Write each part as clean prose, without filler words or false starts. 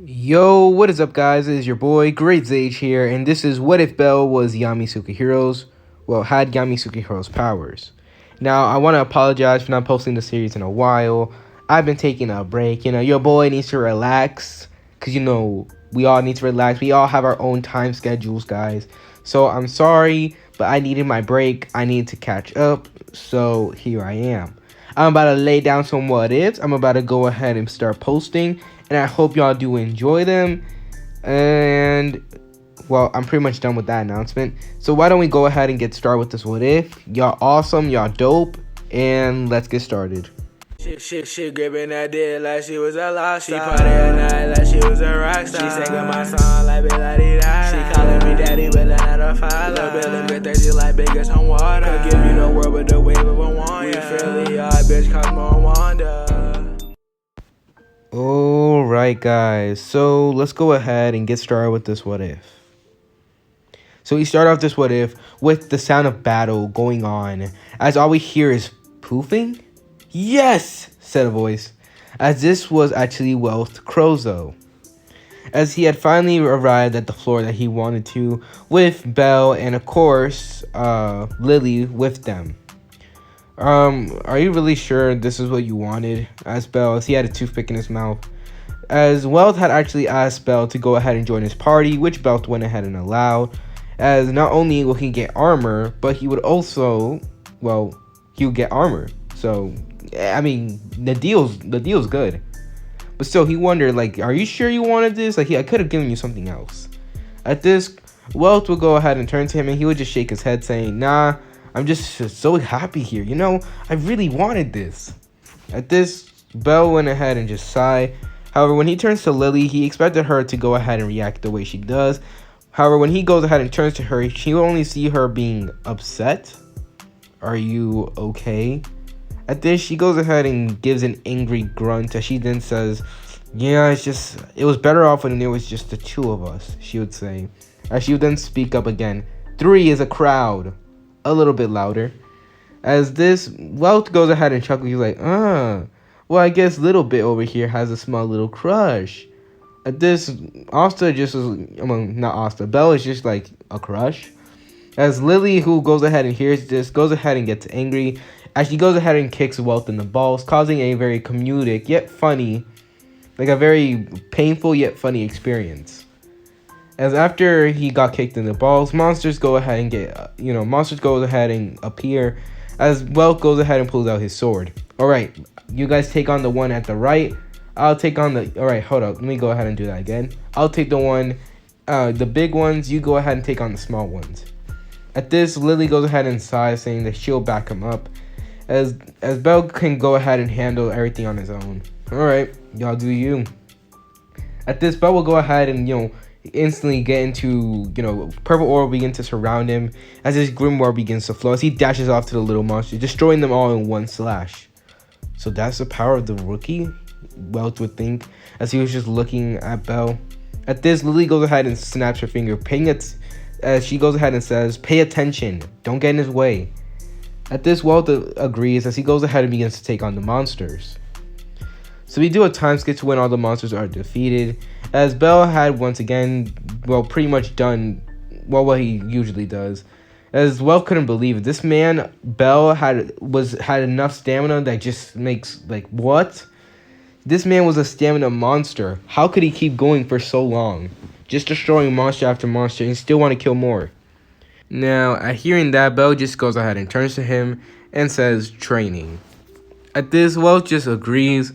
Yo, what is up, guys? It is your boy Great Zage here, and this is What If Bell was Yami Sukehiro's, had Yami Sukehiro's powers. Now, I want to apologize for not posting the series in a while. I've been taking a break. Your boy needs to relax, because, we all need to relax. We all have our own time schedules, guys. So, I'm sorry, but I needed my break. I need to catch up, so here I am. I'm about to lay down some what ifs. I'm about to go ahead and start posting, and I hope y'all do enjoy them. And I'm pretty much done with that announcement. So why don't we go ahead and get started with this what if? Y'all awesome, y'all dope, and let's get started. She gripping that dick like she was a lost star. She party at night like she was a rock star. She singing my song like Bella-dee-da. She calling me daddy, but not a father. Little Billy bit thirsty like big as some water. Could give you the world with the wave of a wand. We Philly, our bitch Cosmo and Wanda. Alright, guys, so let's go ahead and get started with this what if. So we start off this what if with the sound of battle going on, as all we hear is poofing? Yes, said a voice, as this was actually Wealth Crozo, as he had finally arrived at the floor that he wanted to, with Belle and of course Lily with them. Are you really sure this is what you wanted? Asked Belle as he had a toothpick in his mouth. As Wealth had actually asked Belle to go ahead and join his party, which Belle went ahead and allowed, as not only will he get armor, but he would also, he would get armor. So, I mean, the deal's good. But still, he wondered, are you sure you wanted this? I could have given you something else. At this, Wealth would go ahead and turn to him, and he would just shake his head, saying, nah, I'm just so happy here. I really wanted this. At this, Belle went ahead and just sighed. However, when he turns to Lily, he expected her to go ahead and react the way she does. However, when he goes ahead and turns to her, he will only see her being upset. Are you okay? At this, she goes ahead and gives an angry grunt as she then says, yeah, it was better off when it was just the two of us, she would say. As she would then speak up again, 3 is a crowd. A little bit louder. As this, Wealth goes ahead and chuckles. He's like, I guess little bit over here has a small little crush. At this, Asta just was, not Asta, Belle is just like a crush. As Lily, who goes ahead and hears this, goes ahead and gets angry as she goes ahead and kicks Wealth in the balls, causing a very comedic yet funny, a very painful yet funny experience. As after he got kicked in the balls, monsters go ahead and appear as Wealth goes ahead and pulls out his sword. Alright, you guys take on the one at the right. I'll take on alright, hold up. Let me go ahead and do that again. I'll take the one, the big ones. You go ahead and take on the small ones. At this, Lily goes ahead and sighs, saying that she'll back him up. As Belle can go ahead and handle everything on his own. Alright, y'all do you. At this, Belle will go ahead and, instantly get into, purple aura begin to surround him as his grimoire begins to flow as he dashes off to the little monster, destroying them all in one slash. So that's the power of the rookie, Wealth would think, as he was just looking at Belle. At this, Lily goes ahead and snaps her finger, as she goes ahead and says, pay attention, don't get in his way. At this, Wealth agrees as he goes ahead and begins to take on the monsters. So we do a time skip to when all the monsters are defeated, as Belle had once again, pretty much done, what he usually does. As Wealth couldn't believe it. This man, Belle, had enough stamina that just makes, what? This man was a stamina monster. How could he keep going for so long? Just destroying monster after monster and still want to kill more. Now, at hearing that, Belle just goes ahead and turns to him and says, training. At this, Wealth just agrees.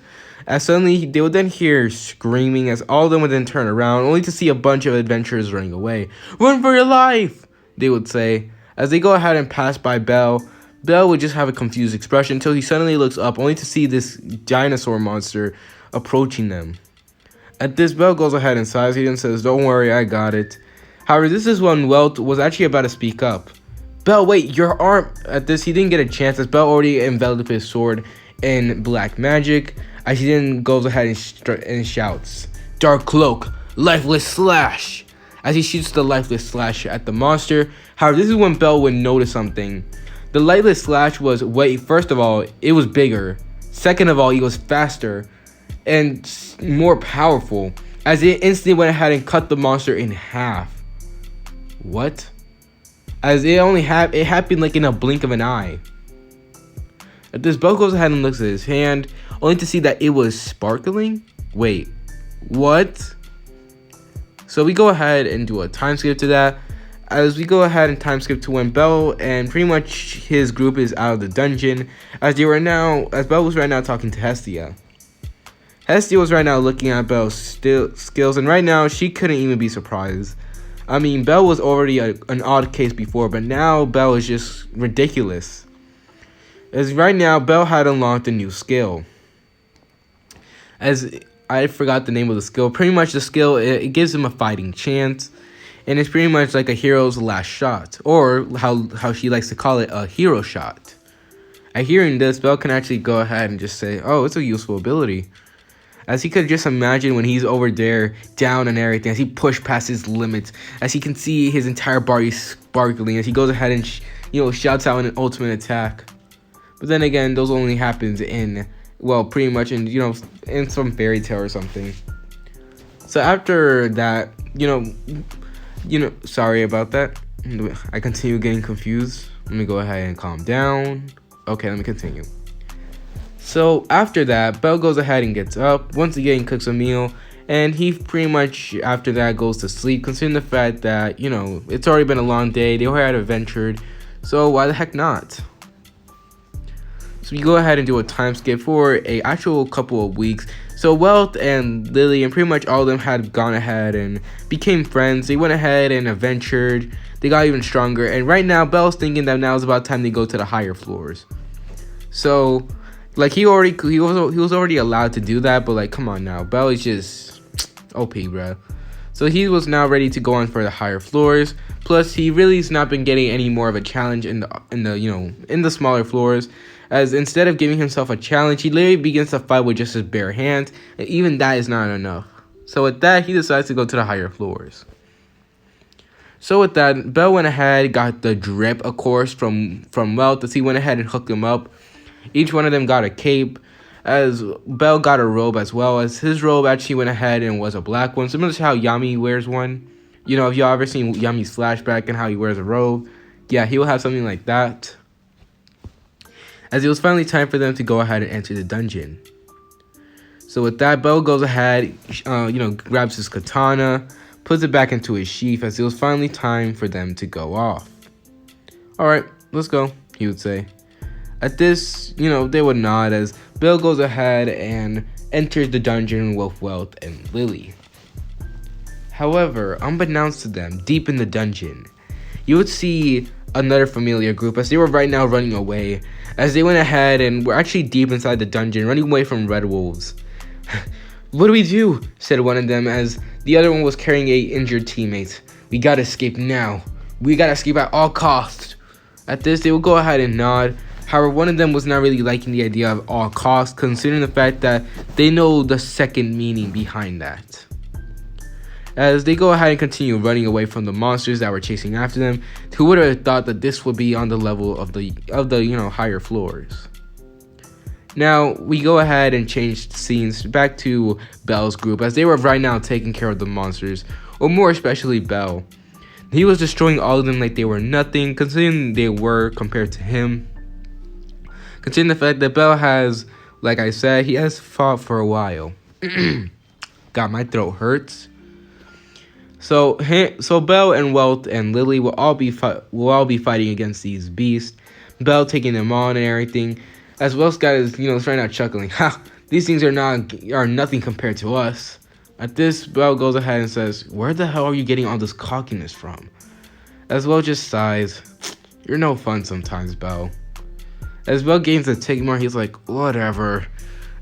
As suddenly, they would then hear screaming as all of them would then turn around, only to see a bunch of adventurers running away. Run for your life, they would say. As they go ahead and pass by Belle, Belle would just have a confused expression until he suddenly looks up, only to see this dinosaur monster approaching them. At this, Belle goes ahead and sighs and says, don't worry, I got it. However, this is when Wealth was actually about to speak up. Belle, wait, your arm. At this, he didn't get a chance as Belle already enveloped his sword in black magic. As he then goes ahead and shouts, Dark Cloak, Lifeless Slash, as he shoots the Lifeless Slash at the monster. However, this is when Belle would notice something. The Lifeless Slash was, first of all, it was bigger. Second of all, he was faster and more powerful. as it instantly went ahead and cut the monster in half. What? As it happened like in a blink of an eye. At this, Bell goes ahead and looks at his hand, only to see that it was sparkling. Wait, what? So we go ahead and do a time skip to that. As we go ahead and time skip to when Bell and pretty much his group is out of the dungeon, as Bell was right now talking to Hestia. Hestia was right now looking at Bell's skills, and right now she couldn't even be surprised. I mean, Bell was already an odd case before, but now Bell is just ridiculous. As right now, Bell had unlocked a new skill. As I forgot the name of the skill. Pretty much the skill, it gives him a fighting chance. And it's pretty much like a hero's last shot. Or how she likes to call it, a hero shot. At hearing this, Bell can actually go ahead and just say, oh, it's a useful ability. As he could just imagine when he's over there, down and everything, as he pushed past his limits, as he can see his entire body sparkling, as he goes ahead and shouts out an ultimate attack. But then again, those only happens in, well, pretty much in some fairy tale or something. So after that, sorry about that. I continue getting confused. Let me go ahead and calm down. Okay, let me continue. So after that, Bell goes ahead and gets up, once again cooks a meal, and he pretty much after that goes to sleep, considering the fact that, it's already been a long day, they already had adventured, so why the heck not? So we go ahead and do a time skip for a actual couple of weeks. So Welt and Lily and pretty much all of them had gone ahead and became friends. They went ahead and adventured. They got even stronger. And right now, Belle's thinking that now is about time they go to the higher floors. So, like, he was already allowed to do that, but like, come on now, Belle is just OP, bro. So he was now ready to go on for the higher floors. Plus, he really has not been getting any more of a challenge in the smaller floors. As instead of giving himself a challenge, he literally begins to fight with just his bare hands, and even that is not enough. So with that, he decides to go to the higher floors. So with that, Bell went ahead, got the drip, of course, from Welt, as he went ahead and hooked them up. Each one of them got a cape, as Bell got a robe as well, as his robe actually went ahead and was a black one, similar to how Yami wears one. If y'all ever seen Yami's flashback and how he wears a robe, yeah, he will have something like that. As it was finally time for them to go ahead and enter the dungeon. So with that, Bell goes ahead, grabs his katana, puts it back into his sheath, as it was finally time for them to go off. Alright, let's go, he would say. At this, they would nod as Bell goes ahead and enters the dungeon with Welt and Lily. However, unbeknownst to them, deep in the dungeon, you would see another familiar group as they were right now running away, as they went ahead and were actually deep inside the dungeon, running away from red wolves. What do we do? Said one of them, as the other one was carrying a injured teammate. We gotta escape now. We gotta escape at all costs. At this, they will go ahead and nod. However, one of them was not really liking the idea of all costs, considering the fact that they know the second meaning behind that. As they go ahead and continue running away from the monsters that were chasing after them, who would have thought that this would be on the level of the higher floors. Now, we go ahead and change scenes back to Bell's group, as they were right now taking care of the monsters, or more especially Bell. He was destroying all of them like they were nothing, considering they were compared to him. Considering the fact that Bell has, like I said, he has fought for a while. God, my throat hurts. So Bell and Welt and Lily will all be fighting against these beasts. Bell taking them on and everything, as Welt's guy is right now chuckling. Ha! These things are nothing compared to us. At this, Bell goes ahead and says, "Where the hell are you getting all this cockiness from?" As Welt just sighs. "You're no fun sometimes, Bell." As Bell gains a tick more, he's like, "Whatever."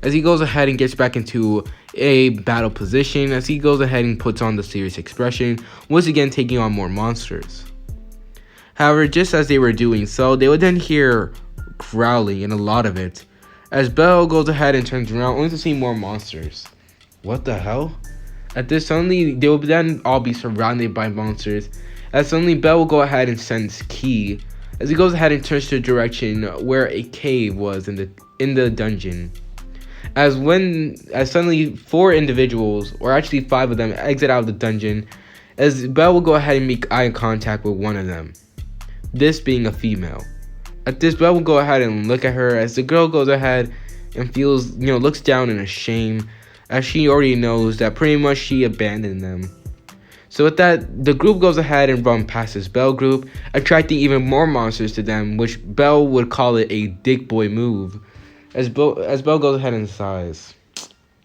As he goes ahead and gets back into a battle position, as he goes ahead and puts on the serious expression, once again taking on more monsters. However, just as they were doing so, they would then hear growling, and a lot of it, as Bell goes ahead and turns around only to see more monsters. What the hell? At this, suddenly they will then all be surrounded by monsters, as suddenly Bell will go ahead and sense Ki, as he goes ahead and turns to the direction where a cave was in the dungeon. As suddenly 4 individuals, or actually 5 of them, exit out of the dungeon, as Belle will go ahead and make eye contact with one of them, this being a female. At this, Belle will go ahead and look at her as the girl goes ahead and feels, looks down in shame, as she already knows that pretty much she abandoned them. So with that, the group goes ahead and run past this Belle group, attracting even more monsters to them, which Belle would call it a dick boy move. As Belle goes ahead and sighs.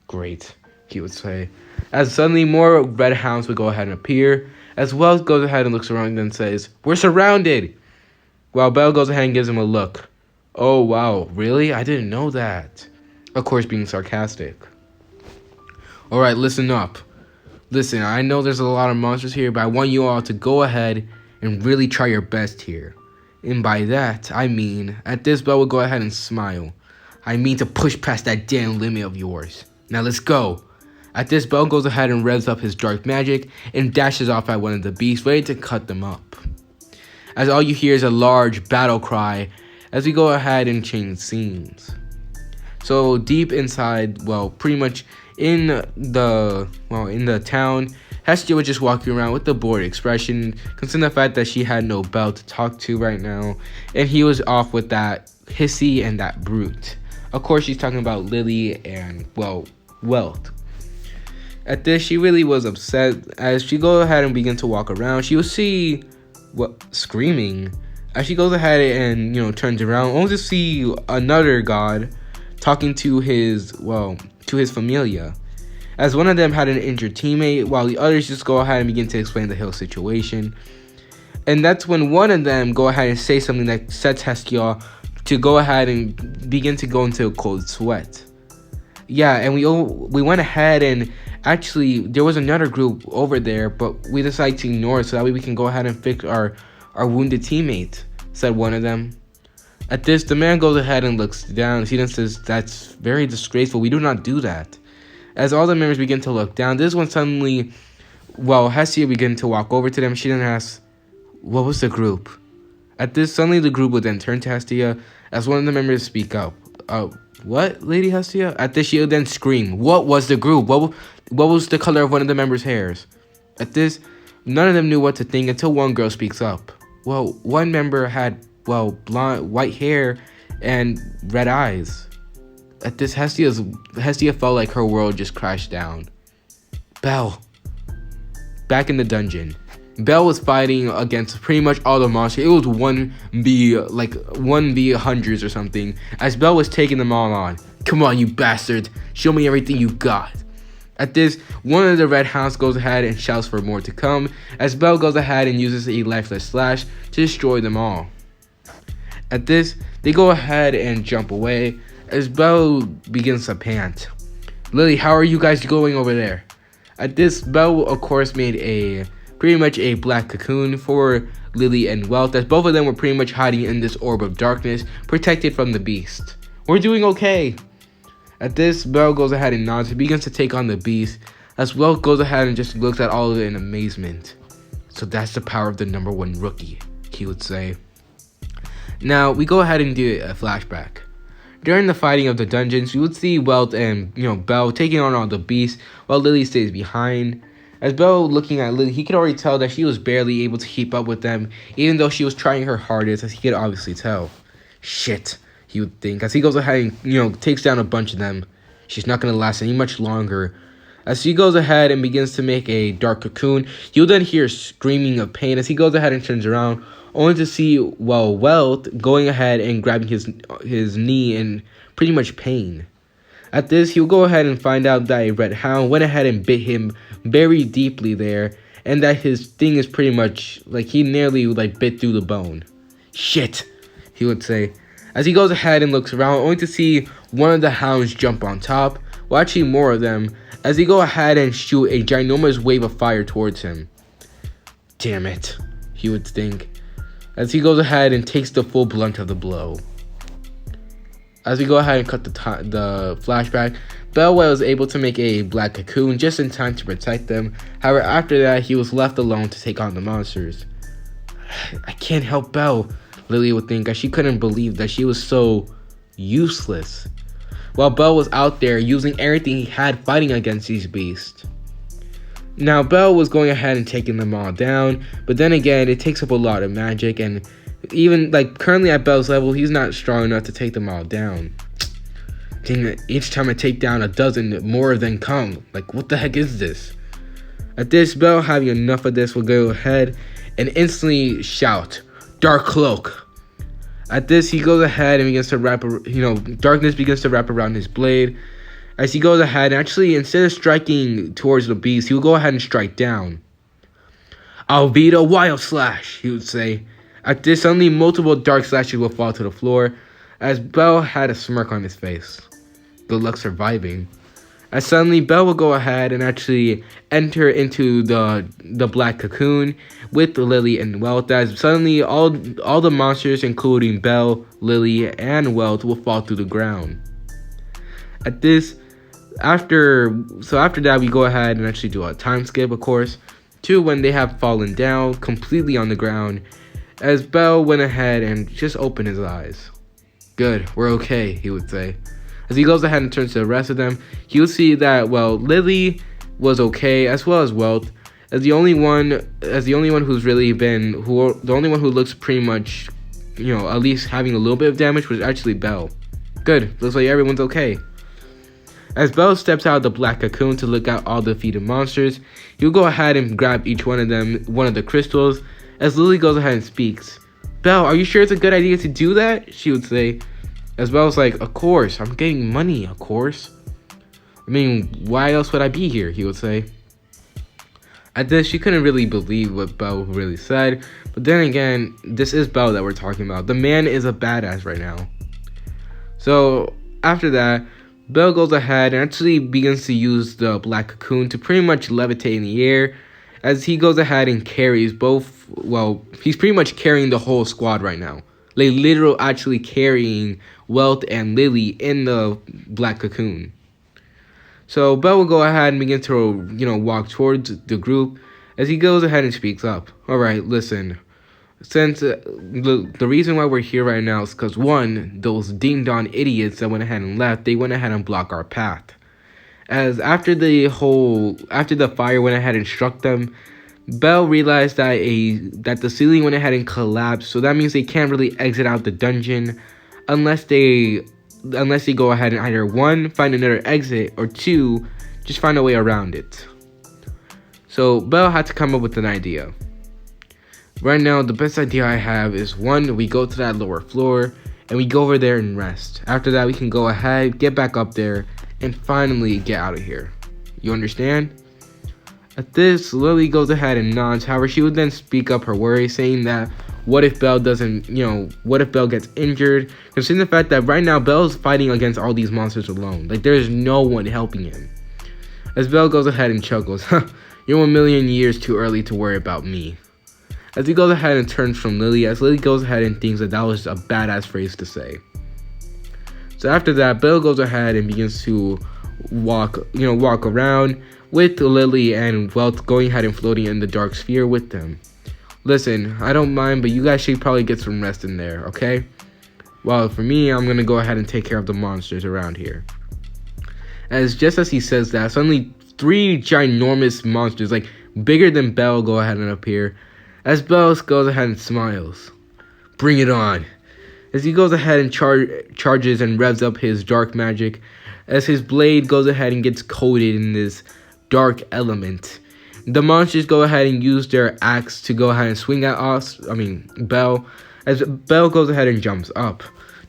Great, he would say. As suddenly more red hounds would go ahead and appear, as Wells goes ahead and looks around and says, "We're surrounded!" While Belle goes ahead and gives him a look. "Oh wow, really? I didn't know that." Of course, being sarcastic. "Alright, listen up. Listen, I know there's a lot of monsters here, but I want you all to go ahead and really try your best here. And by that, I mean," at this, Belle will go ahead and smile. "I mean to push past that damn limit of yours. Now let's go." At this, Belle goes ahead and revs up his dark magic and dashes off at one of the beasts, ready to cut them up. As all you hear is a large battle cry as we go ahead and change scenes. So deep inside, pretty much in the town, Hestia was just walking around with a bored expression, considering the fact that she had no Belle to talk to right now, and he was off with that Hissy and that brute. Of course, she's talking about Lily and, Wealth. At this, she really was upset. As she goes ahead and begins to walk around, she will see screaming. As she goes ahead and, turns around, only to see another god talking to his familia. As one of them had an injured teammate, while the others just go ahead and begin to explain the whole situation. And that's when one of them go ahead and say something that sets Hestia to go ahead and begin to go into a cold sweat. Yeah, and we went ahead and actually there was another group over there, but we decided to ignore it so that way we can go ahead and fix our wounded teammate, said one of them. At this, the man goes ahead and looks down. He then says, "That's very disgraceful. We do not do that." As all the members begin to look down, this one suddenly, Hestia began to walk over to them. She then asks, "What was the group?" At this, suddenly the group would then turn to Hestia as one of the members speak up. "What, Lady Hestia?" At this, she would then scream, "What was the group? What was the color of one of the members' hairs?" At this, none of them knew what to think until one girl speaks up. One member had, blonde, white hair and red eyes. At this, Hestia felt like her world just crashed down. Belle. Back in the dungeon, Belle was fighting against pretty much all the monsters. It was 1v hundreds or something, as Belle was taking them all on. "Come on, you bastard. Show me everything you got." At this, one of the red hounds goes ahead and shouts for more to come, as Belle goes ahead and uses a lifeless slash to destroy them all. At this, they go ahead and jump away, as Belle begins to pant. "Lily, how are you guys going over there?" At this, Belle, of course, made pretty much a black cocoon for Lily and Wealth, as both of them were pretty much hiding in this orb of darkness, protected from the beast. "We're doing okay." At this, Belle goes ahead and nods and begins to take on the beast, as Wealth goes ahead and just looks at all of it in amazement. "So that's the power of the #1 rookie," he would say. Now, we go ahead and do a flashback. During the fighting of the dungeons, you would see Wealth and, Belle taking on all the beasts, while Lily stays behind. As Belle looking at Lily, he could already tell that she was barely able to keep up with them, even though she was trying her hardest, as he could obviously tell. Shit, he would think, as he goes ahead and, takes down a bunch of them. She's not going to last any much longer. As he goes ahead and begins to make a dark cocoon, you'll then hear screaming of pain as he goes ahead and turns around, only to see, Wealth going ahead and grabbing his knee in pretty much pain. At this, he'll go ahead and find out that a red hound went ahead and bit him very deeply there, and that his thing is pretty much, he nearly, bit through the bone. "Shit," he would say, as he goes ahead and looks around, only to see one of the hounds jump on top, actually more of them, as he go ahead and shoot a ginormous wave of fire towards him. "Damn it," he would think, as he goes ahead and takes the full blunt of the blow. As we go ahead and cut the flashback, Belle was able to make a black cocoon just in time to protect them. However, after that, he was left alone to take on the monsters. "I can't help Belle," Lily would think, as she couldn't believe that she was so useless. while Bell was out there using everything he had fighting against these beasts. Now, Bell was going ahead and taking them all down, but then again, it takes up a lot of magic, and even, like, currently at Bell's level, he's not strong enough to take them all down. Dang it, each time I take down a dozen, more of them come. Like, what the heck is this? At this, Bell, having enough of this, will go ahead and instantly shout, "Dark Cloak!" At this, he goes ahead and begins to wrap, darkness begins to wrap around his blade. As he goes ahead, actually, instead of striking towards the beast, he will go ahead and strike down. "Alvida Wild Slash," he would say. At this, suddenly multiple dark slashes will fall to the floor, as Bell had a smirk on his face. Good luck surviving. As suddenly, Bell will go ahead and actually enter into the black cocoon with Lily and Wealth, as suddenly all the monsters, including Bell, Lily, and Wealth, will fall through the ground. At this, after that, we go ahead and actually do a time skip, of course, to when they have fallen down completely on the ground, as Bell went ahead and just opened his eyes. "Good, we're okay," he would say. As he goes ahead and turns to the rest of them, he'll see that, well, Lily was okay, as well as Wealth, as the only one who's really been, the only one who looks pretty much, at least having a little bit of damage was actually Bell. Good, looks like everyone's okay. As Bell steps out of the black cocoon to look at all the defeated monsters, he'll go ahead and grab each one of them, one of the crystals, as Lily goes ahead and speaks. "Bell, are you sure it's a good idea to do that?" she would say. As Bell's like, "Of course, I'm getting money, of course. I mean, why else would I be here?" he would say. At this, she couldn't really believe what Bell really said, but then again, this is Bell that we're talking about. The man is a badass right now. So, after that, Bell goes ahead and actually begins to use the black cocoon to pretty much levitate in the air, as he goes ahead and carries both, well, he's pretty much carrying the whole squad right now. Like, literal actually carrying Wealth and Lily in the black cocoon. So Bell will go ahead and begin to, walk towards the group, as he goes ahead and speaks up. "Alright, listen. Since the reason why we're here right now is because, one, those ding-dong idiots that went ahead and left, they went ahead and blocked our path. As after the fire went ahead and struck them, Bell realized that the ceiling went ahead and collapsed, so that means they can't really exit out the dungeon unless they go ahead and either, one, find another exit, or two, just find a way around it. So Bell had to come up with an idea. Right now, the best idea I have is, one, we go to that lower floor, and we go over there and rest. After that, we can go ahead, get back up there, and finally get out of here. You understand?" At this, Lily goes ahead and nods. However, she would then speak up her worry, saying that what if Bell gets injured? Considering the fact that right now Bell's fighting against all these monsters alone. Like, there's no one helping him. As Bell goes ahead and chuckles, "You're 1,000,000 years too early to worry about me." As he goes ahead and turns from Lily, as Lily goes ahead and thinks that was a badass phrase to say. So after that, Bell goes ahead and begins to walk around with Lily and Wealth going ahead and floating in the dark sphere with them. "Listen, I don't mind, but you guys should probably get some rest in there, okay? Well, for me, I'm gonna go ahead and take care of the monsters around here." Just as he says that, suddenly 3 ginormous monsters, like bigger than Bell, go ahead and appear. As Bell goes ahead and smiles. "Bring it on." As he goes ahead and charges and revs up his dark magic, as his blade goes ahead and gets coated in this dark element. The monsters go ahead and use their axe to go ahead and swing at Bell, as Bell goes ahead and jumps up.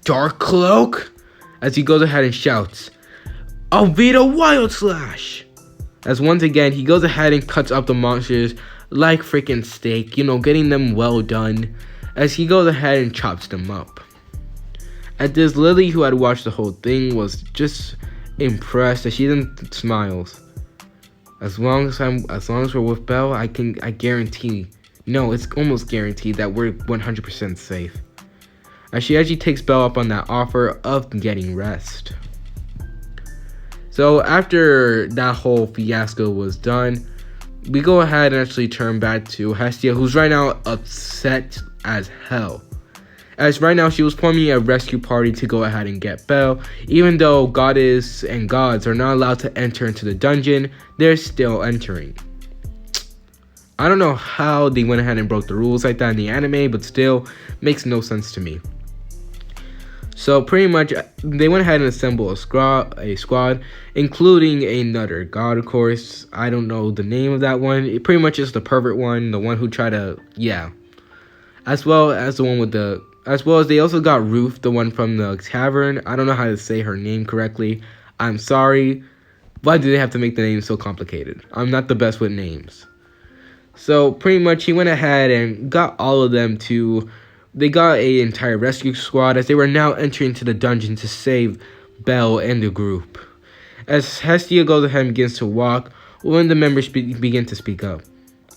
"Dark Cloak!" As he goes ahead and shouts, "Alvida Wild Slash!" As once again, he goes ahead and cuts up the monsters like freaking steak, getting them well done, as he goes ahead and chops them up. At this, Lily, who had watched the whole thing, was just impressed, as she then smiles. As long as we're with Bell, I guarantee, it's almost guaranteed that we're 100% safe. As she actually takes Bell up on that offer of getting rest. So after that whole fiasco was done, we go ahead and actually turn back to Hestia, who's right now upset as hell. As right now she was forming a rescue party to go ahead and get Belle. Even though goddess and gods are not allowed to enter into the dungeon, they're still entering. I don't know how they went ahead and broke the rules like that in the anime, but still makes no sense to me. So pretty much they went ahead and assembled a squad, including another god, of course. I don't know the name of that one. It pretty much is the pervert one, the one who tried to, as well as the one with the, as well as they also got Ruth, the one from the tavern. I don't know how to say her name correctly. I'm sorry. Why do they have to make the name so complicated? I'm not the best with names. So pretty much he went ahead and got all of them to, they got an entire rescue squad as they were now entering into the dungeon to save Belle and the group. As Hestia goes ahead and begins to walk, one of the members begin to speak up.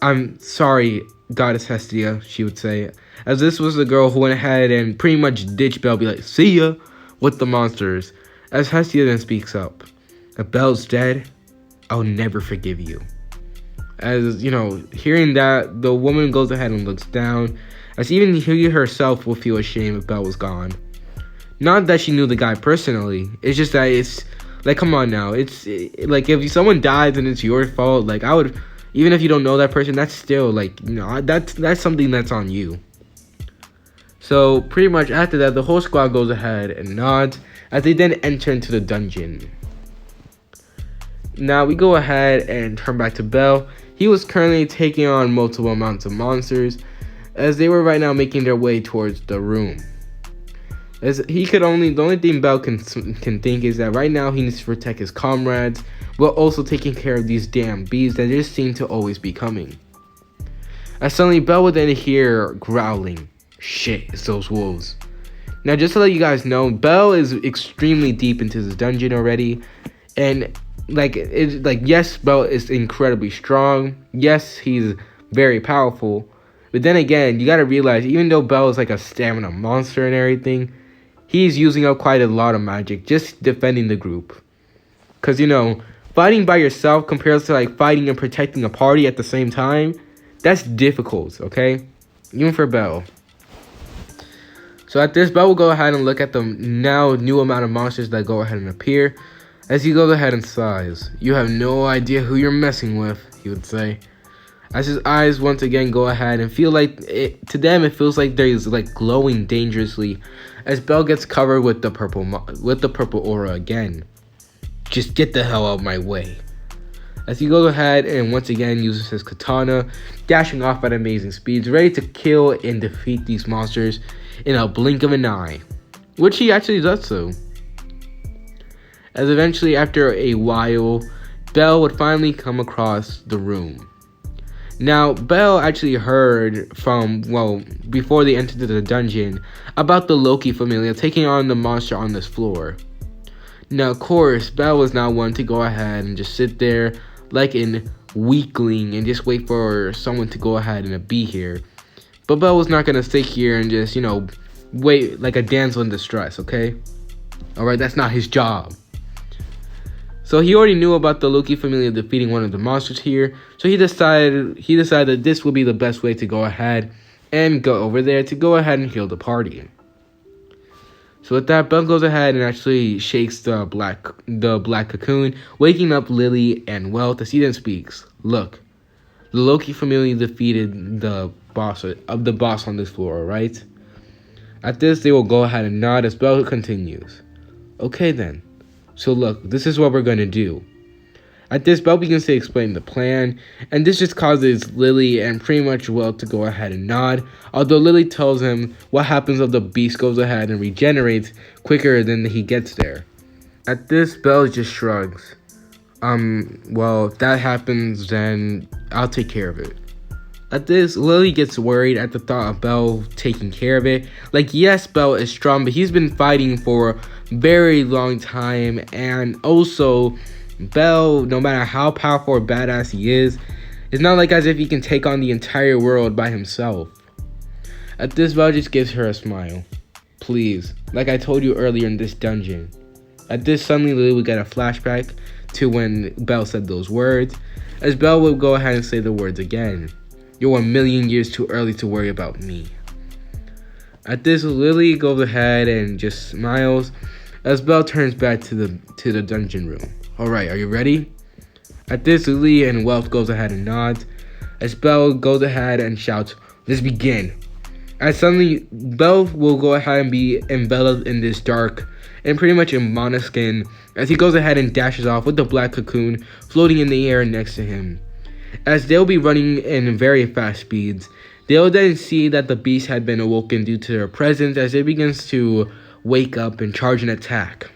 I'm sorry, Goddess Hestia, she would say, as this was the girl who went ahead and pretty much ditched Belle, be like, see ya, with the monsters. As Hestia then speaks up, if Belle's dead, I'll never forgive you. As, you know, hearing that, the woman goes ahead and looks down, as even she herself will feel ashamed if Belle was gone. Not that she knew the guy personally, it's just that it's, like, come on now, like, if someone dies and it's your fault, like, I would, even if you don't know that person, that's still, like, you know, that's something that's on you. So, pretty much after that, the whole squad goes ahead and nods, as they then enter into the dungeon. Now, we go ahead and turn back to Belle. He was currently taking on multiple amounts of monsters, as they were right now making their way towards the room. As he could only, the only thing Belle can think is that right now he needs to protect his comrades, while also taking care of these damn bees that just seem to always be coming. As suddenly Belle would then hear growling. Shit, it's those wolves. Now, just to let you guys know, Belle is extremely deep into this dungeon already, and yes, Belle is incredibly strong. Yes, he's very powerful. But then again, you gotta realize, even though Belle is like a stamina monster and everything, he's using up quite a lot of magic just defending the group. Because, you know, fighting by yourself compared to like fighting and protecting a party at the same time, that's difficult, okay? Even for Belle. So at this, Belle will go ahead and look at the now new amount of monsters that go ahead and appear. As he goes ahead and sighs, you have no idea who you're messing with, he would say. As his eyes once again go ahead and feel like, to them it feels like they're like glowing dangerously, as Belle gets covered with the purple aura again. Just get the hell out of my way. As he goes ahead and once again uses his katana, dashing off at amazing speeds, ready to kill and defeat these monsters in a blink of an eye, which he actually does so. As eventually, after a while, Belle would finally come across the room. Now, Belle actually heard from, well, before they entered the dungeon, about the Loki familia taking on the monster on this floor. Now, of course, Belle was now one to go ahead and just sit there like a weakling and just wait for someone to go ahead and be here. But Belle was not going to sit here and just, you know, wait like a damsel in distress, okay? Alright, that's not his job. So he already knew about the Loki familia defeating one of the monsters here, so he decided that this would be the best way to go ahead and go over there to go ahead and heal the party. So with that, Belle goes ahead and actually shakes the black cocoon, waking up Lily and Wealth as he then speaks. Look, the Loki familia defeated the boss on this floor, right? At this, they will go ahead and nod as Belle continues. Okay then. So look, this is what we're going to do. At this, Belle begins to explain the plan, and this just causes Lily and pretty much Will to go ahead and nod, although Lily tells him what happens if the beast goes ahead and regenerates quicker than he gets there. At this, Belle just shrugs. Well, if that happens, then I'll take care of it. At this, Lily gets worried at the thought of Belle taking care of it. Like, yes, Belle is strong, but he's been fighting for a very long time, and also, Belle, no matter how powerful or badass he is, it's not like as if he can take on the entire world by himself. At this, Belle just gives her a smile. Please, like I told you earlier in this dungeon. At this, suddenly Lily would get a flashback to when Belle said those words, as Belle would go ahead and say the words again. You're 1,000,000 years too early to worry about me. At this, Lily goes ahead and just smiles as Belle turns back to the dungeon room. Alright, are you ready? At this, Lily and Wealth goes ahead and nods as Belle goes ahead and shouts, "Let's begin." As suddenly, Belle will go ahead and be enveloped in this dark and pretty much in monoskin as he goes ahead and dashes off with the black cocoon floating in the air next to him. As they'll be running in very fast speeds, they'll then see that the beast had been awoken due to their presence as it begins to wake up and charge an attack.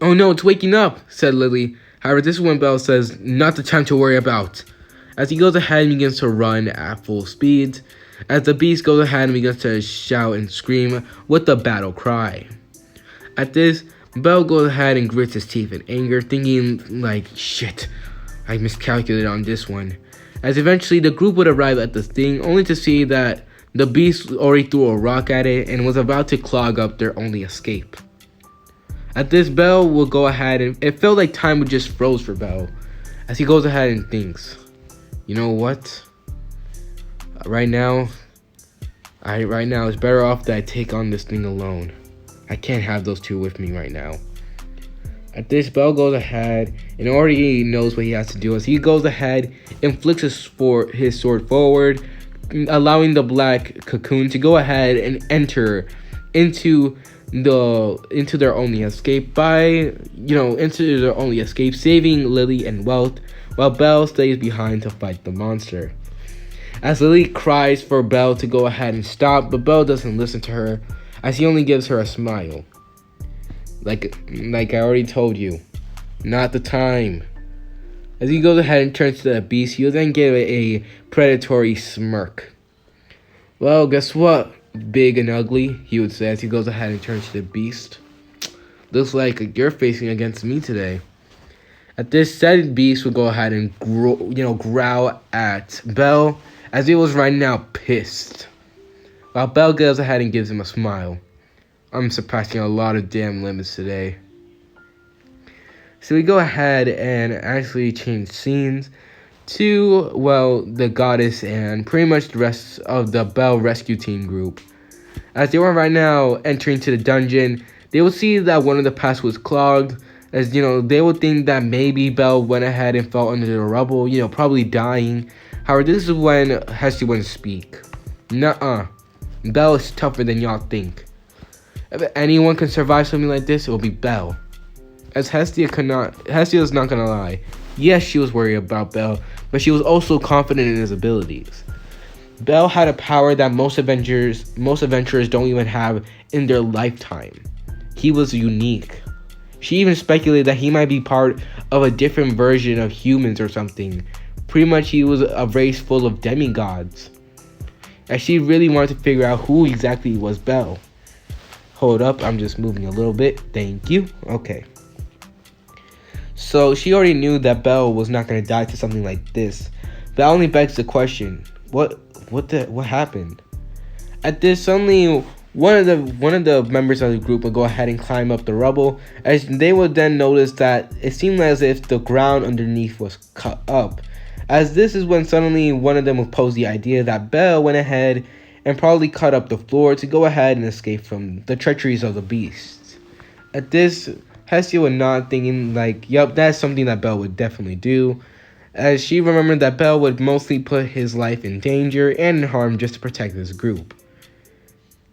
"Oh no, it's waking up," said Lily. However, this is when Belle says, "Not the time to worry about," as he goes ahead and begins to run at full speed, as the beast goes ahead and begins to shout and scream with the battle cry. At this, Belle goes ahead and grits his teeth in anger, thinking like, shit, I miscalculated on this one. As eventually the group would arrive at the thing, only to see that the beast already threw a rock at it and was about to clog up their only escape. At this, Belle will go ahead and it felt like time would just froze for Belle, as he goes ahead and thinks, you know what? Right now it's better off that I take on this thing alone. I can't have those two with me right now. At this, Belle goes ahead and already knows what he has to do as he goes ahead and flicks his sword forward, allowing the black cocoon to go ahead and enter into their only escape saving Lily and Wealth, while Belle stays behind to fight the monster. As Lily cries for Belle to go ahead and stop, but Belle doesn't listen to her, as he only gives her a smile. Like I already told you, not the time. As he goes ahead and turns to the beast, he'll then give a predatory smirk. "Well, guess what, big and ugly," he would say as he goes ahead and turns to the beast. "Looks like you're facing against me today." At this, said beast would go ahead and growl at Belle as he was right now pissed, while Belle goes ahead and gives him a smile. "I'm surpassing a lot of damn limits today." So we go ahead and actually change scenes to, the goddess and pretty much the rest of the Belle rescue team group. As they were right now entering to the dungeon, they will see that one of the paths was clogged, as they would think that maybe Belle went ahead and fell under the rubble, probably dying. However, this is when Hestia wouldn't speak. "Nuh-uh. Belle is tougher than y'all think. If anyone can survive something like this, it will be Belle." As Hestia is not gonna lie. Yes, she was worried about Belle, but she was also confident in his abilities. Belle had a power that most adventurers don't even have in their lifetime. He was unique. She even speculated that he might be part of a different version of humans or something. Pretty much he was a race full of demigods. As she really wanted to figure out who exactly was Belle. Hold up, I'm just moving a little bit. Thank you. Okay. So she already knew that Belle was not going to die to something like this. But that only begs the question, what happened? At this, suddenly one of the members of the group would go ahead and climb up the rubble, as they would then notice that it seemed as if the ground underneath was cut up. As this is when suddenly one of them would pose the idea that Belle went ahead and probably cut up the floor to go ahead and escape from the treacheries of the beast. At this, Hestia would nod, thinking like, yup, that's something that Belle would definitely do, as she remembered that Belle would mostly put his life in danger and in harm just to protect this group.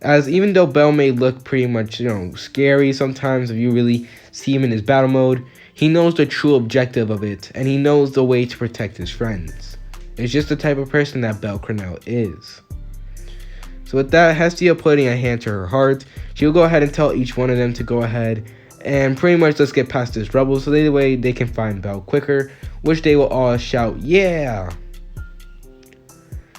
As even though Belle may look pretty much, scary sometimes if you really see him in his battle mode, he knows the true objective of it, and he knows the way to protect his friends. It's just the type of person that Belle Cornell is. So with that, Hestia putting a hand to her heart, she'll go ahead and tell each one of them to go ahead and pretty much let's get past this rubble so that way they can find Belle quicker, which they will all shout, yeah!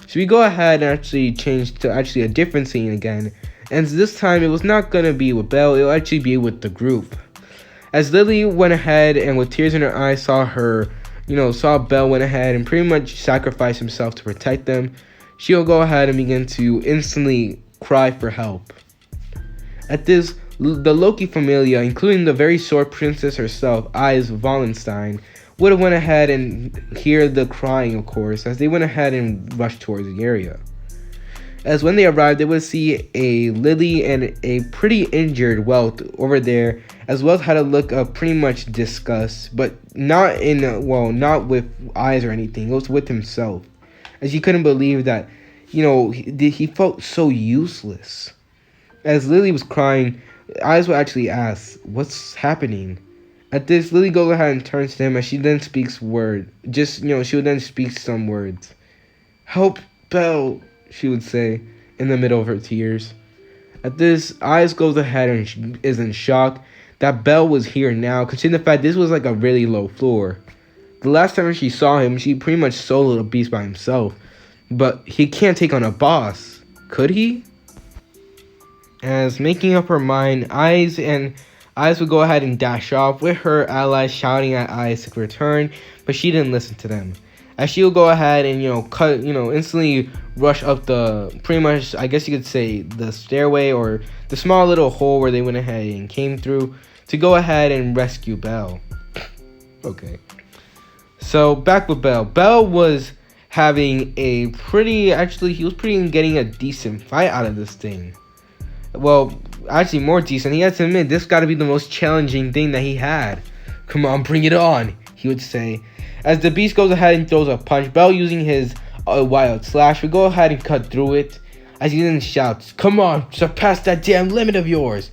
So we go ahead and actually change to a different scene again, and this time it was not going to be with Belle, it will actually be with the group. As Lily went ahead and with tears in her eyes saw Belle went ahead and pretty much sacrifice himself to protect them, she'll go ahead and begin to instantly cry for help. At this, the Loki Familia, including the very short princess herself, Eyes Wallenstein, would have went ahead and hear the crying, of course, as they went ahead and rushed towards the area. As when they arrived, they would see a Lily and a pretty injured Welt over there, as well as had a look of pretty much disgust, but not not with eyes or anything. It was with himself, as he couldn't believe that, he felt so useless. As Lily was crying, Eyes would actually ask, "What's happening?" At this, Lily goes ahead and turns to him, as she then speaks she would then speak some words. "Help, Belle," she would say, in the middle of her tears. At this, Eyes goes ahead and is in shock that Belle was here now, considering the fact this was like a really low floor. The last time she saw him, she pretty much soloed a beast by himself, but he can't take on a boss, could he? As making up her mind, Eyes would go ahead and dash off, with her allies shouting at Eyes to return, but she didn't listen to them. As she would go ahead and instantly rush up the, pretty much, I guess you could say, the stairway or the small little hole where they went ahead and came through to go ahead and rescue Belle. Okay. So back with Belle. Belle was having he was getting a decent fight out of this thing. Well, actually more decent. He had to admit, this got to be the most challenging thing that he had. "Come on, bring it on," he would say. As the beast goes ahead and throws a punch, Belle, using his wild slash, would go ahead and cut through it. As he then shouts, "Come on, surpass that damn limit of yours."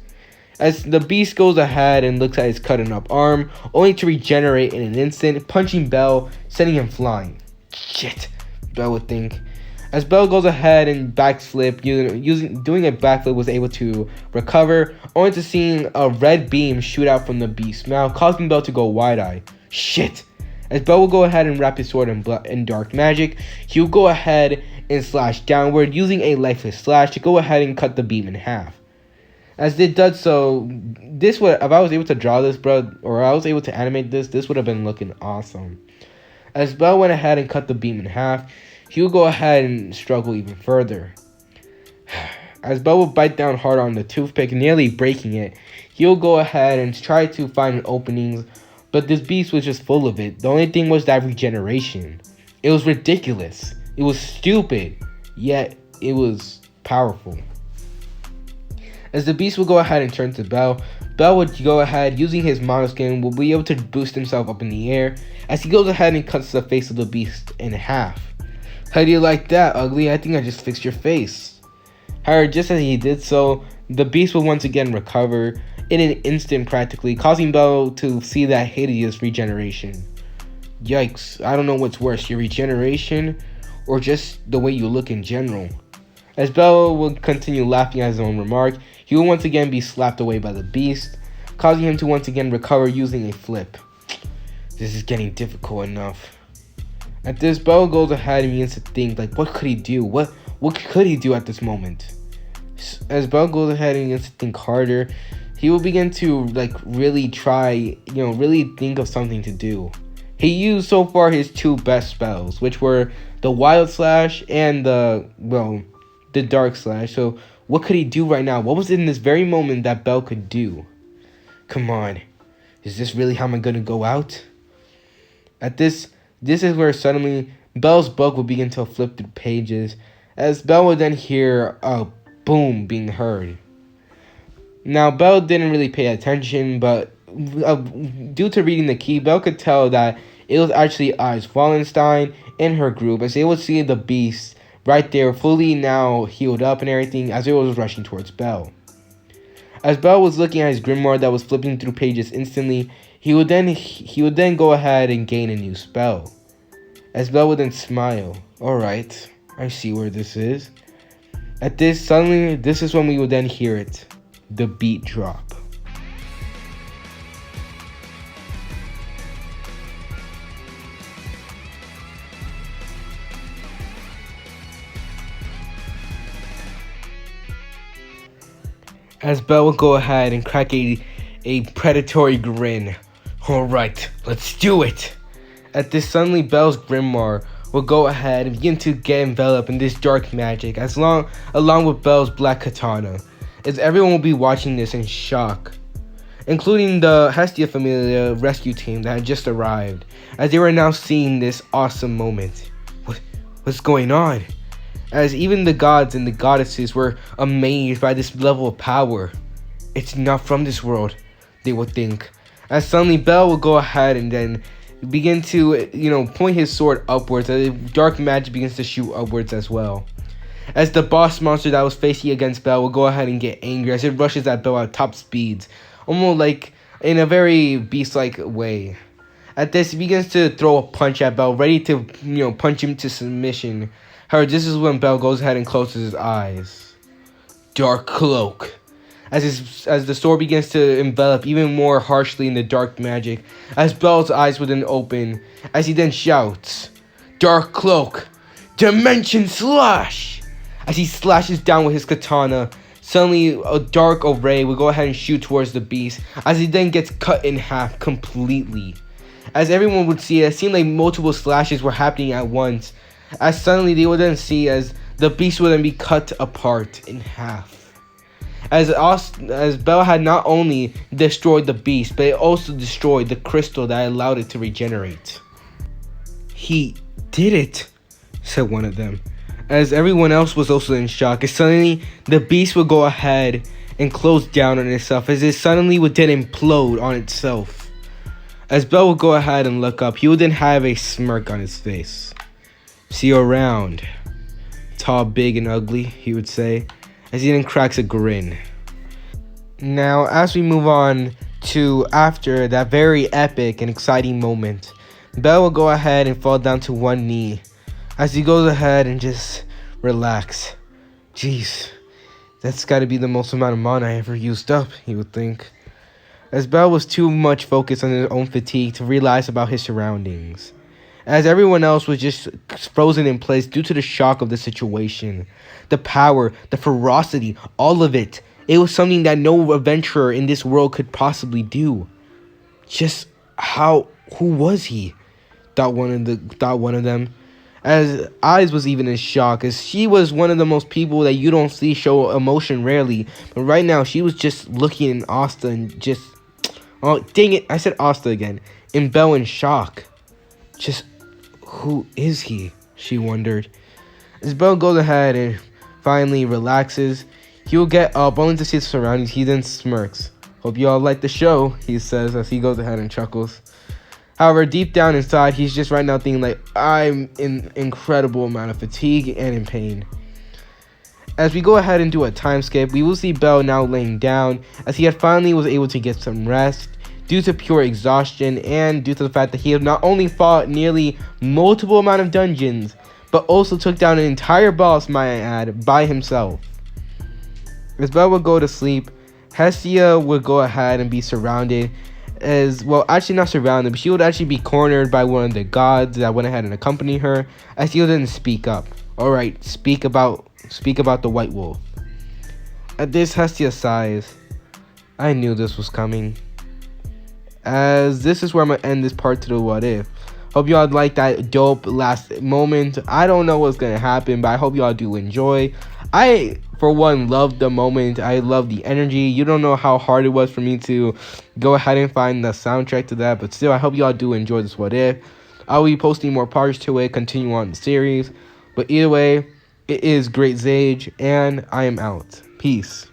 As the beast goes ahead and looks at his cutting up arm, only to regenerate in an instant, punching Belle, sending him flying. "Shit," Belle would think. As Belle goes ahead and backflip, doing a backflip, was able to recover, only to seeing a red beam shoot out from the beast's mouth, causing Belle to go wide-eyed. "Shit!" As Belle will go ahead and wrap his sword in dark magic, he will go ahead and slash downward, using a lifeless slash to go ahead and cut the beam in half. As it does so, if I was able to draw this, or I was able to animate this would have been looking awesome. As Belle went ahead and cut the beam in half, he would go ahead and struggle even further. As Belle would bite down hard on the toothpick, nearly breaking it, he'll go ahead and try to find an opening, but this beast was just full of it. The only thing was that regeneration. It was ridiculous. It was stupid, yet it was powerful. As the beast would go ahead and turn to Belle, Belle would go ahead, using his monoskin, will be able to boost himself up in the air, as he goes ahead and cuts the face of the beast in half. "How do you like that, ugly? I think I just fixed your face." However, just as he did so, the beast will once again recover in an instant practically, causing Belle to see that hideous regeneration. Yikes, I don't know what's worse, your regeneration or just the way you look in general. As Belle would continue laughing at his own remark, he will once again be slapped away by the beast, causing him to once again recover using a flip. This is getting difficult enough. At this, Belle goes ahead and begins to think, what could he do? What could he do at this moment? As Belle goes ahead and begins to think harder, he will begin to really try, really think of something to do. He used so far his two best spells, which were the Wild Slash and the Dark Slash. So what could he do right now? What was in this very moment that Belle could do? Come on, is this really how I'm gonna go out? At this is where suddenly Belle's book will begin to flip through pages, as Belle would then hear a boom being heard. Now, Belle didn't really pay attention, but due to reading the key, Belle could tell that it was actually Eyes Wallenstein and her group, as they would see the beast right there, fully now healed up and everything, as it was rushing towards Belle. As Belle was looking at his grimoire that was flipping through pages instantly, he would then go ahead and gain a new spell. As Belle would then smile. "Alright, I see where this is." At this, suddenly, this is when we would then hear it. The beat drop. As Belle would go ahead and crack a predatory grin. "Alright, let's do it." At this, suddenly Belle's grimoire will go ahead and begin to get enveloped in this dark magic, along with Belle's black katana, as everyone will be watching this in shock, including the Hestia Familia rescue team that had just arrived, as they were now seeing this awesome moment. What's going on? as even the gods and the goddesses were amazed by this level of power. It's not from this world, they would think. As suddenly Bell will go ahead and then begin to, point his sword upwards, as dark magic begins to shoot upwards as well. As the boss monster that was facing against Bell will go ahead and get angry as it rushes at Bell at top speeds, almost like in a very beast-like way. At this, he begins to throw a punch at Bell, ready to, punch him to submission. However, this is when Bell goes ahead and closes his eyes. Dark cloak. As the sword begins to envelop even more harshly in the dark magic, as Bell's eyes would then open, as he then shouts, Dark cloak, dimension slash! As he slashes down with his katana, suddenly a dark array will go ahead and shoot towards the beast, as he then gets cut in half completely. As everyone would see, it seemed like multiple slashes were happening at once, as suddenly they would then see as the beast would then be cut apart in half. As Bell had not only destroyed the beast, but it also destroyed the crystal that allowed it to regenerate. He did it, said one of them, as everyone else was also in shock, as suddenly the beast would go ahead and close down on itself, as it suddenly would then implode on itself. As Bell would go ahead and look up, he would then have a smirk on his face. See you around, tall, big, and ugly, he would say, as he then cracks a grin. Now, as we move on to after that very epic and exciting moment, Bell will go ahead and fall down to one knee, as he goes ahead and just relax. Jeez, that's gotta be the most amount of mana I ever used up, he would think. As Bell was too much focused on his own fatigue to realize about his surroundings, as everyone else was just frozen in place due to the shock of the situation. The power, the ferocity, all of it. It was something that no adventurer in this world could possibly do. Just who was he? Thought one of them. As Eyes was even in shock, as she was one of the most people that you don't see show emotion rarely. But right now, she was just looking at Asta and just... Oh, dang it, I said Asta again. And Bell in shock. Just, who is he? She wondered. As Bell goes ahead and finally relaxes, he will get up only to see his surroundings. He then smirks. Hope you all like the show, he says as he goes ahead and chuckles. However, deep down inside, he's just right now thinking like, I'm in incredible amount of fatigue and in pain. As we go ahead and do a time skip, we will see Bell now laying down as he had finally was able to get some rest due to pure exhaustion and due to the fact that he had not only fought nearly multiple amount of dungeons, but also took down an entire boss, might I add, by himself. As Bell would go to sleep, Hestia would go ahead and be surrounded as, well, actually not surrounded, but she would actually be cornered by one of the gods that went ahead and accompanied her, as he would then speak up. Alright, speak about the White Wolf. At this, Hestia sighs. I knew this was coming. As this is where I'm going to end this part to the what if. Hope y'all like that dope last moment. I don't know what's going to happen, but I hope y'all do enjoy. I, for one, love the moment. I love the energy. You don't know how hard it was for me to go ahead and find the soundtrack to that, but still, I hope y'all do enjoy this what if. I'll be posting more parts to it, continue on the series. But either way, it is Great Zage, and I am out. Peace.